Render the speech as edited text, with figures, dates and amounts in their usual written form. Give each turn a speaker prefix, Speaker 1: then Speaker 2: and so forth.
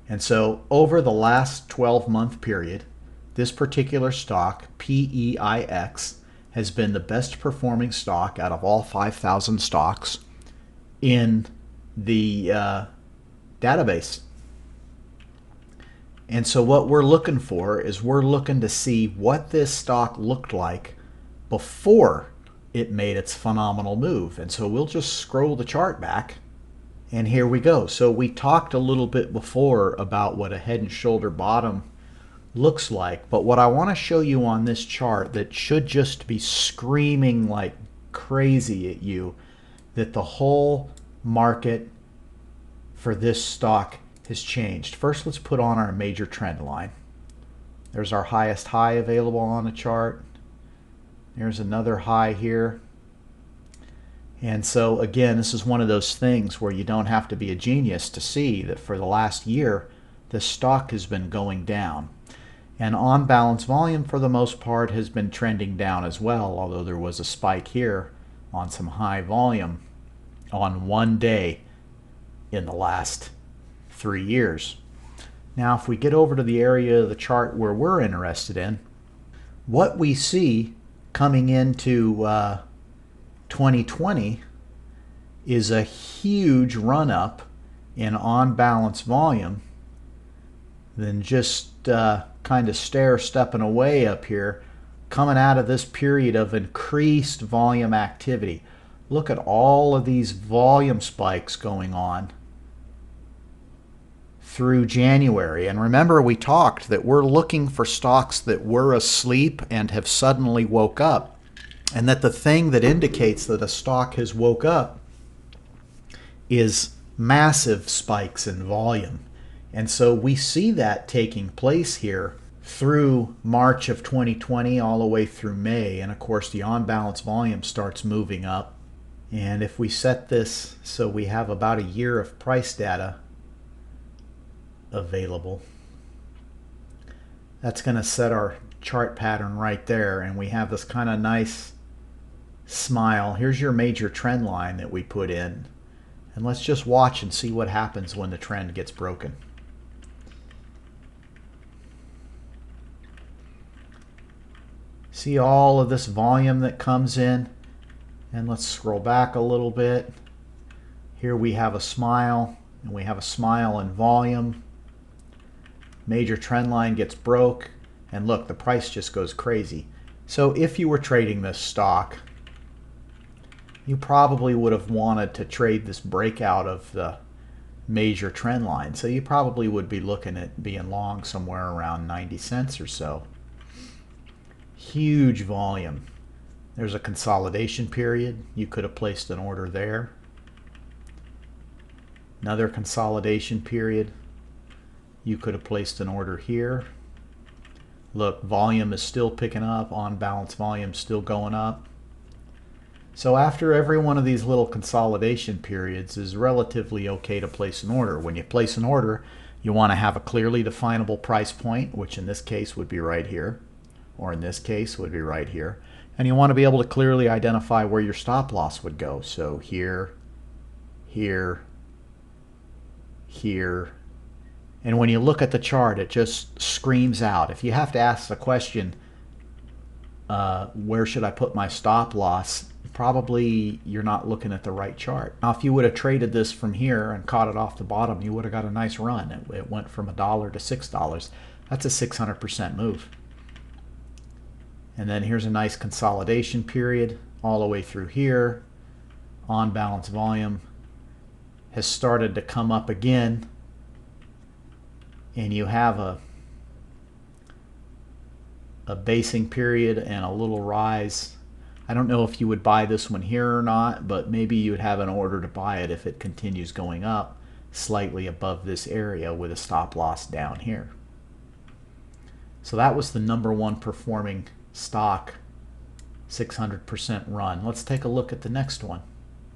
Speaker 1: And so over the last 12-month period, this particular stock, PEIX, has been the best performing stock out of all 5,000 stocks in the database. And so what we're looking for is we're looking to see what this stock looked like before it made its phenomenal move. And so we'll just scroll the chart back, and here we go. So we talked a little bit before about what a head and shoulder bottom looks like, but what I want to show you on this chart that should just be screaming like crazy at you that the whole market for this stock has changed. First, let's put on our major trend line. There's our highest high available on the chart. There's another high here. And so again, this is one of those things where you don't have to be a genius to see that for the last year, the stock has been going down. And on balance volume, for the most part, has been trending down as well, although there was a spike here on some high volume on one day in the last 3 years. Now, if we get over to the area of the chart where we're interested in, what we see coming into 2020 is a huge run up in on balance volume, then just kind of stair-stepping away up here, coming out of this period of increased volume activity. Look at all of these volume spikes going on through January. And remember, we talked that we're looking for stocks that were asleep and have suddenly woke up, and that the thing that indicates that a stock has woke up is massive spikes in volume. And so we see that taking place here through March of 2020 all the way through May. And of course, the on balance volume starts moving up. And if we set this so we have about a year of price data available, that's going to set our chart pattern right there. And we have this kind of nice smile. Here's your major trend line that we put in. And let's just watch and see what happens when the trend gets broken. See all of this volume that comes in? And let's scroll back a little bit. Here we have a smile, and we have a smile in volume. Major trend line gets broke, and look, the price just goes crazy. So if you were trading this stock, you probably would have wanted to trade this breakout of the major trend line. So you probably would be looking at being long somewhere around 90 cents or so. Huge volume. There's a consolidation period. You could have placed an order there. Another consolidation period. You could have placed an order here. Look, volume is still picking up. On balance volume still going up. So after every one of these little consolidation periods is relatively okay to place an order. When you place an order, you want to have a clearly definable price point, which in this case would be right here, or in this case would be right here. And you want to be able to clearly identify where your stop loss would go. So here, here, here. And when you look at the chart, it just screams out. If you have to ask the question, where should I put my stop loss? Probably you're not looking at the right chart. Now, if you would have traded this from here and caught it off the bottom, you would have got a nice run. It went from $1 to $6. That's a 600% move. And then here's a nice consolidation period all the way through here. On balance volume has started to come up again. And you have a basing period and a little rise. I don't know if you would buy this one here or not, but maybe you would have an order to buy it if it continues going up slightly above this area with a stop loss down here. So that was the #1 performing stock, 600% run. Let's take a look at the next one.